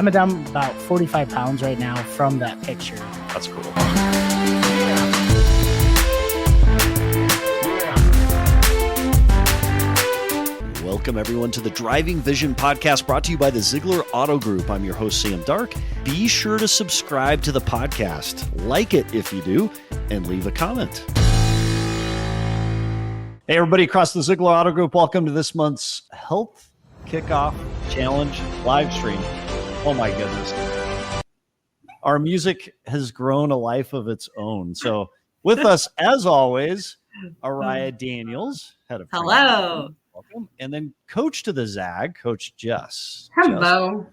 I'm down about 45 pounds right now from that picture. That's cool. Welcome, everyone, to the Driving Vision podcast brought to you by the Zeigler Auto Group. I'm your host, Sam Dark. Be sure to subscribe to the podcast, like it if you do, and leave a comment. Hey, everybody across the Zeigler Auto Group, welcome to this month's Health Kickoff Challenge live stream. Oh, my goodness. Our music has grown a life of its own. So with us, as always, Ariah Daniels, head of training. Hello. Welcome. And then coach to the Zag, Coach Jess. Hello.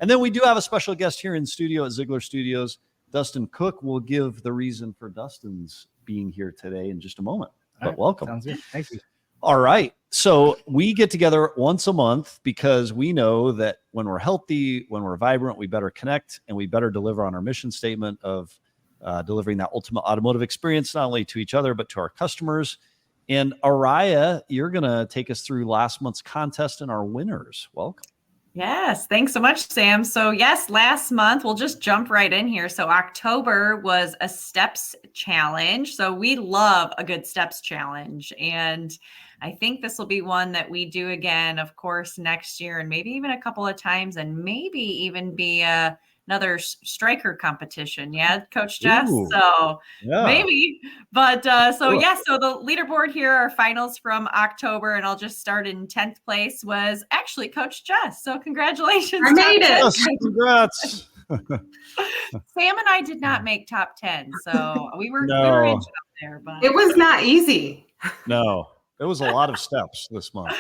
And then we do have a special guest here in studio at Zeigler Studios. Dustin Cook will give the reason for Dustin's being here today in just a moment. But right. welcome. Sounds good. Thank you. All right. So we get together once a month because we know that when we're healthy, when we're vibrant, we better connect and we better deliver on our mission statement of delivering that ultimate automotive experience, not only to each other, but to our customers. And Ariah, you're going to take us through last month's contest and our winners. Welcome. Yes. Thanks so much, Sam. So yes, last month, we'll just jump right in here. So October was a steps challenge. So we love a good steps challenge. And I think this will be one that we do again, of course, next year, and maybe even a couple of times, and maybe even be another striker competition. Yeah, Coach Jess. Ooh, so yeah. maybe, but so Cool. yeah, so the leaderboard here, our finals from October, and I'll just start in 10th place was actually Coach Jess. So congratulations. I made it. Yes, congrats. Sam and I did not make top 10. So we were inching up there, but It was not easy. No, it was a lot of steps this month.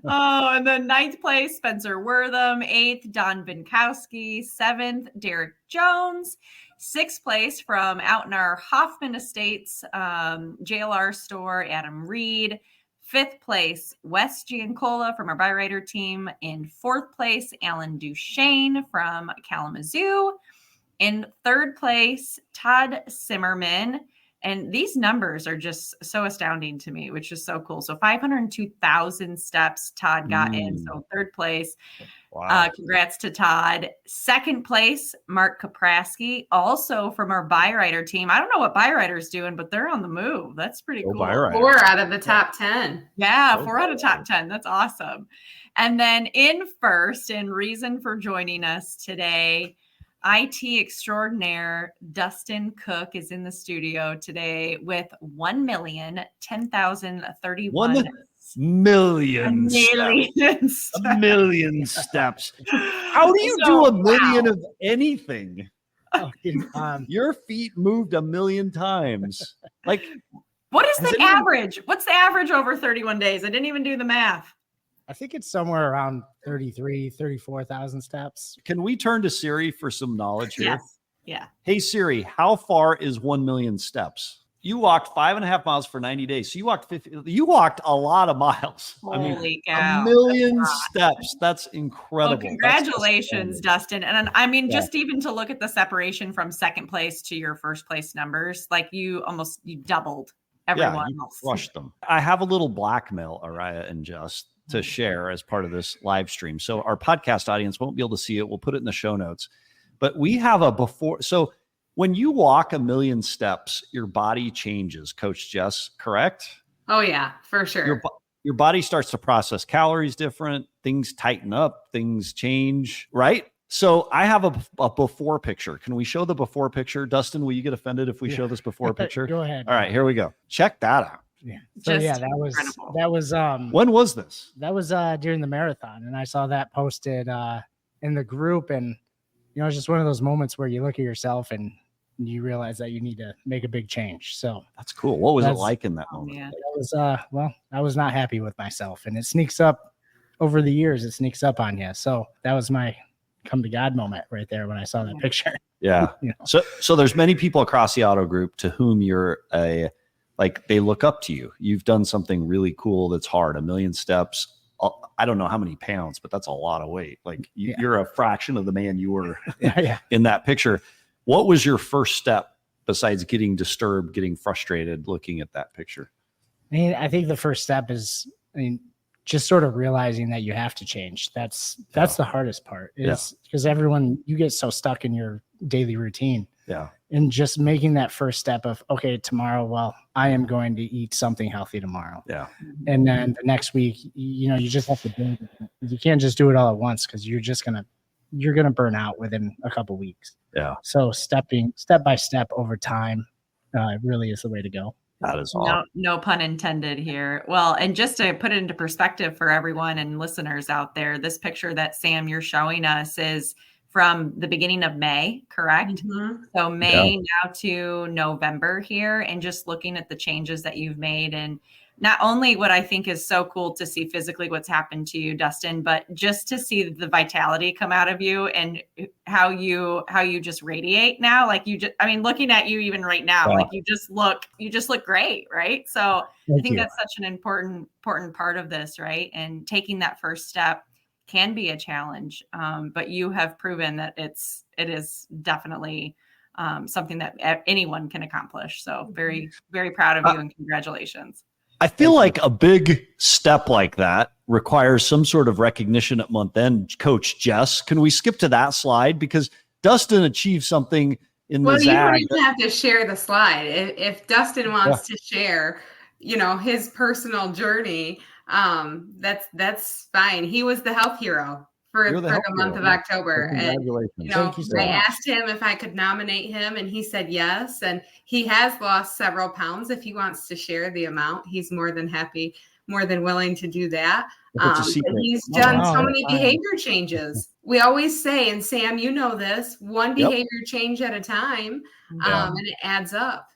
oh, and then 9th place, Spencer Wortham. 8th, Don Binkowski. 7th, Derek Jones. 6th place from out in our Hoffman Estates JLR store, Adam Reed. 5th place, Wes Giancola from our Byrider team. In 4th place, Alan Duchesne from Kalamazoo. In 3rd place, Todd Simmerman. And these numbers are just so astounding to me, which is so cool. So 502,000 steps Todd got in. So 3rd place. Wow. Congrats to Todd. 2nd place, Mark Kaprasky, also from our Byrider team. I don't know what Byrider's doing, but they're on the move. That's pretty cool. Byrider. 4 out of the top 10. Yeah, 4 out of top 10. That's awesome. And then in first, and reason for joining us today, IT extraordinaire Dustin Cook is in the studio today with 1,010,031 1,000,000 steps. A million steps. How do you do a million of anything? Oh, Your feet moved 1,000,000 times. Like, what is Has the anyone- average? What's the average over 31 days? I didn't even do the math. I think it's somewhere around 34,000 steps. can we turn to Siri for some knowledge here? Yes. Yeah. Hey, Siri, how far is 1,000,000 steps? You walked 5.5 miles for 90 days. So you walked 50. You walked a lot of miles. Holy cow. 1,000,000 steps. That's incredible. Well, congratulations, That's Dustin. And I mean, Yeah. just even to look at the separation from 2nd place to your 1st place numbers, like you doubled everyone you else. crushed them. I have a little blackmail, Ariah and Jess, to share as part of this live stream. So our podcast audience won't be able to see it. We'll put it in the show notes. But we have a before. So when you walk 1,000,000 steps, your body changes, Coach Jess, correct? Oh, yeah, for sure. Your body starts to process calories different. Things tighten up. Things change, right? So I have a before picture. Can we show the before picture? Dustin, will you get offended if we show this before picture? Go ahead. All right, here we go. Check that out. Yeah. So Just yeah, incredible. that was When was this? that was during the marathon, and I saw that posted in the group, and it's just one of those moments where you look at yourself and you realize that you need to make a big change. So That's cool. What was it That's- like in that Oh, moment? man. that was I was not happy with myself, and it sneaks up over the years. It sneaks up on you. So that was my come to God moment right there when I saw that picture. Yeah. You know. So there's many people across the auto group to whom you're they look up to you. You've done something really cool that's hard. 1,000,000 steps. I don't know how many pounds, but that's a lot of weight. Like you're a fraction of the man you were Yeah. in that picture. What was your first step besides getting disturbed, getting frustrated, looking at that picture? I think the first step is, just sort of realizing that you have to change. That's the hardest part, is because you get so stuck in your daily routine. Yeah. And just making that first step of, okay, tomorrow, well, I am going to eat something healthy tomorrow. Yeah. And then the next week, you just have to build it. You can't just do it all at once, because you're going to burn out within a couple weeks. Yeah. So step by step over time really is the way to go. That is awesome. No pun intended here. Well, and just to put it into perspective for everyone and listeners out there, this picture that Sam, you're showing us is from the beginning of May, correct? Mm-hmm. So May now to November here, and just looking at the changes that you've made. And not only what I think is so cool to see physically what's happened to you, Dustin, but just to see the vitality come out of you and how you just radiate now. Like looking at you even right now, like you just look great. Right. So I think that's such an important part of this. Right. And taking that first step can be a challenge. But you have proven that it is definitely something that anyone can accomplish. So very, very proud of you, and congratulations. I feel like a big step like that requires some sort of recognition at month end. Coach Jess, can we skip to that slide? Because Dustin achieved something in the Well, you don't Zag. even have to share the slide. If Dustin wants to share, his personal journey, that's fine. He was the health hero for the month of October. Congratulations. And, Thank you so I much. asked him if I could nominate him, and he said yes. And he has lost several pounds. If he wants to share the amount, he's more than willing to do that. And he's done so many behavior changes. We always say, and Sam, you know this, one behavior change at a time, and it adds up.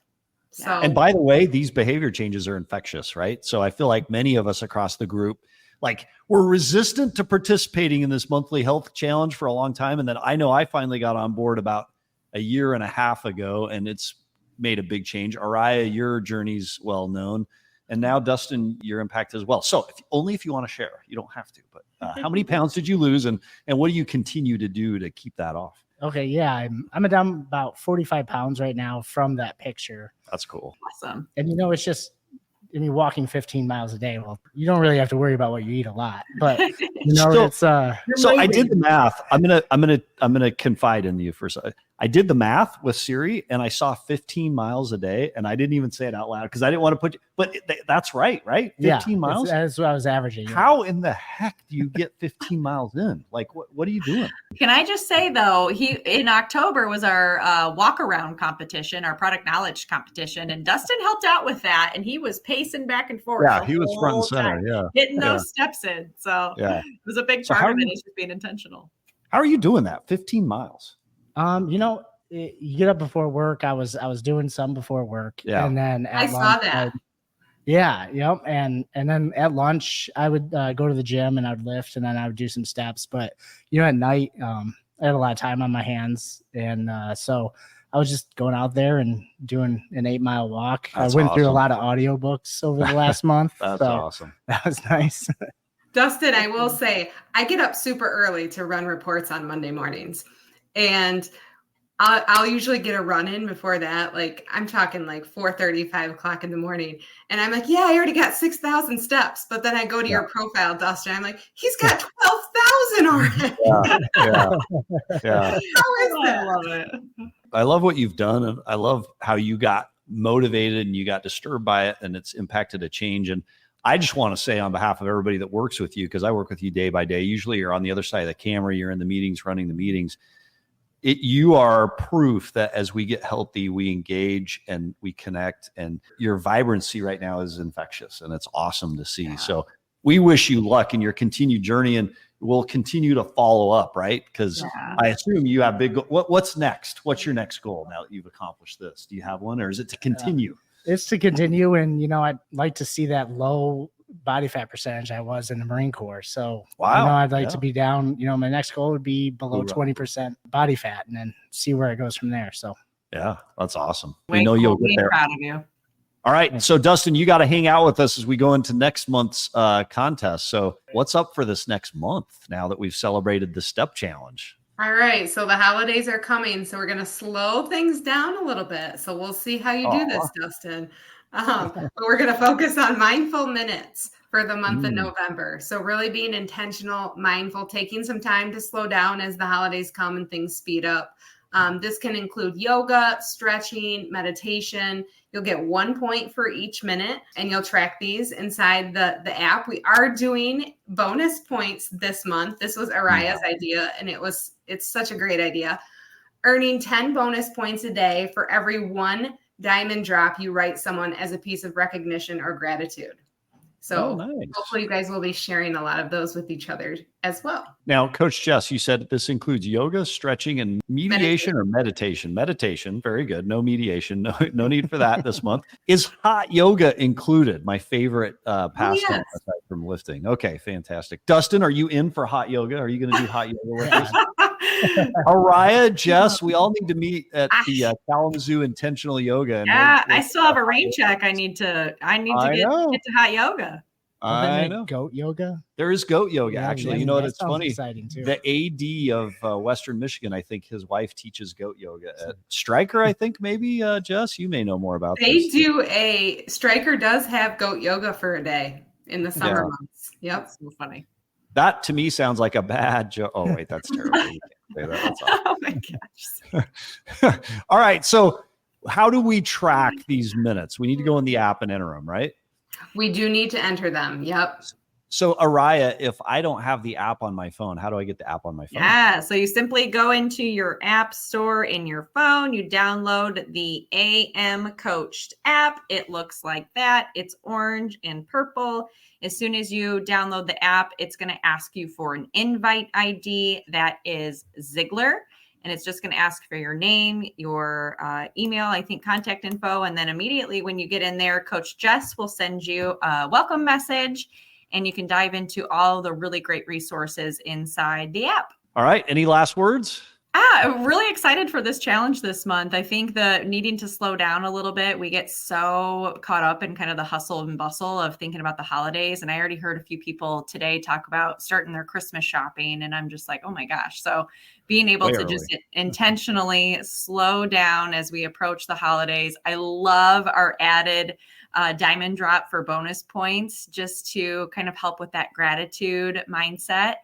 So, and by the way, these behavior changes are infectious, right? So I feel like many of us across the group, like, we're resistant to participating in this monthly health challenge for a long time. And then I know I finally got on board about a year and a half ago, and it's made a big change. Ariah, your journey's well known. And now, Dustin, your impact as well. So if you want to share, you don't have to, but how many pounds did you lose, and what do you continue to do to keep that off? Okay. Yeah. I'm down about 45 pounds right now from that picture. That's cool. Awesome. And it's just, walking 15 miles a day. Well, you don't really have to worry about what you eat a lot, but it's so I did the math. I'm gonna confide in you for a second. I did the math with Siri, and I saw 15 miles a day, and I didn't even say it out loud because I didn't want to put you, but that's right? 15 miles. That's what I was averaging. How in the heck do you get 15 miles in? Like, what are you doing? Can I just say, though, in October was our walk around competition, our product knowledge competition, and Dustin helped out with that, and he was pacing back and forth. Yeah, he was front and center. Time, getting those steps in. So it was a big part of it. Is just being intentional. How are you doing that? 15 miles. You get up before work. I was doing some before work, and then at saw that. And then at lunch I would go to the gym and I'd lift, and then I would do some steps. But at night I had a lot of time on my hands, and so I was just going out there and doing an 8-mile walk. That's I went through a awesome. lot of audiobooks over the last month. That's so awesome. That was nice. Dustin, I will say, I get up super early to run reports on Monday mornings, and I'll usually get a run in before that. Like, I'm talking like 4:30, 5 o'clock in the morning. And I'm like, I already got 6,000 steps. But then I go to your profile, Dustin. I'm like, he's got 12,000 already. Yeah. How is that? I love it. I love what you've done, and I love how you got motivated and you got disturbed by it, and it's impacted a change. And I just want to say, on behalf of everybody that works with you, because I work with you day by day, usually you're on the other side of the camera, you're in the meetings, running the meetings. You are proof that as we get healthy, we engage and we connect, and your vibrancy right now is infectious, and it's awesome to see. So we wish you luck in your continued journey, and we'll continue to follow up, right? Because I assume you have big, what's next? What's your next goal now that you've accomplished this? Do you have one, or is it to continue? It's to continue. And, I'd like to see that low body fat percentage I was in the Marine Corps. So, I'd like to be down, my next goal would be below 20% body fat, and then see where it goes from there. So, yeah, that's awesome. We know you'll get there. Proud of you. All right. So Dustin, you got to hang out with us as we go into next month's contest. So what's up for this next month now that we've celebrated the step challenge? All right. So the holidays are coming. So we're going to slow things down a little bit. So we'll see how you do this, Dustin. But we're going to focus on mindful minutes for the month of November. So really being intentional, mindful, taking some time to slow down as the holidays come and things speed up. This can include yoga, stretching, meditation. You'll get 1 point for each minute, and you'll track these inside the app. We are doing bonus points this month. This was Ariah's idea, and it's such a great idea. Earning 10 bonus points a day for every one diamond drop you write someone as a piece of recognition or gratitude. So hopefully you guys will be sharing a lot of those with each other as well. Now, Coach Jess, you said this includes yoga, stretching, and mediation or meditation. Meditation, very good. No mediation. No need for that this month. Is hot yoga included? My favorite pastime aside from lifting. Okay, fantastic. Dustin, are you in for hot yoga? Are you going to do hot yoga with us? Ariah, Jess, we all need to meet at the Kalamazoo Intentional Yoga. And I still have a rain check. I need to get to hot yoga. I know. Goat yoga. There is goat yoga, actually. You know what? It's funny. Exciting too. The AD of Western Michigan, I think his wife teaches goat yoga at Stryker. I think maybe Jess, you may know more about this. Stryker does have goat yoga for a day in the summer months. Yep. That's so funny. That to me sounds like a bad joke. Oh wait, that's terrible. You can't say that. That's oh my gosh. All right. So how do we track these minutes? We need to go in the app and enter them, right? We do need to enter them. Yep. So Ariah, if I don't have the app on my phone, how do I get the app on my phone? Yeah. So you simply go into your app store in your phone. You download the AM Coached app. It looks like that. It's orange and purple. As soon as you download the app, it's going to ask you for an invite ID that is Zeigler. And it's just going to ask for your name, your email, I think contact info. And then immediately when you get in there, Coach Jess will send you a welcome message and you can dive into all the really great resources inside the app. All right. Any last words? I'm really excited for this challenge this month. I think the needing to slow down a little bit, we get so caught up in kind of the hustle and bustle of thinking about the holidays. And I already heard a few people today talk about starting their Christmas shopping. And I'm just like, oh my gosh. So being able to just intentionally slow down as we approach the holidays. I love our added diamond drop for bonus points just to kind of help with that gratitude mindset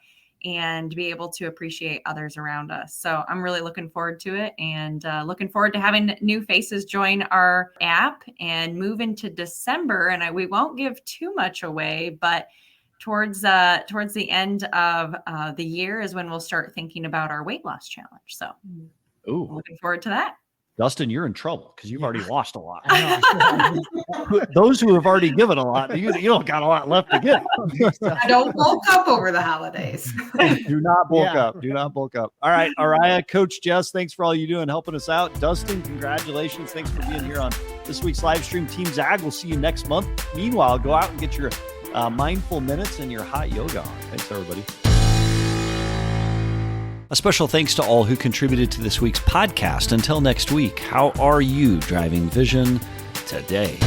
and be able to appreciate others around us. So I'm really looking forward to it and looking forward to having new faces join our app and move into December. And we won't give too much away, but towards the end of the year is when we'll start thinking about our weight loss challenge. So looking forward to that. Dustin, you're in trouble because you've already lost a lot. Those who have already given a lot, you don't got a lot left to give. Don't bulk up over the holidays. Do not bulk up. Do not bulk up. All right, Ariah, Coach Jess, thanks for all you do and helping us out. Dustin, congratulations. Thanks for being here on this week's live stream. Team Zag, we'll see you next month. Meanwhile, go out and get your mindful minutes and your hot yoga on. Thanks, everybody. A special thanks to all who contributed to this week's podcast. Until next week, how are you driving vision today?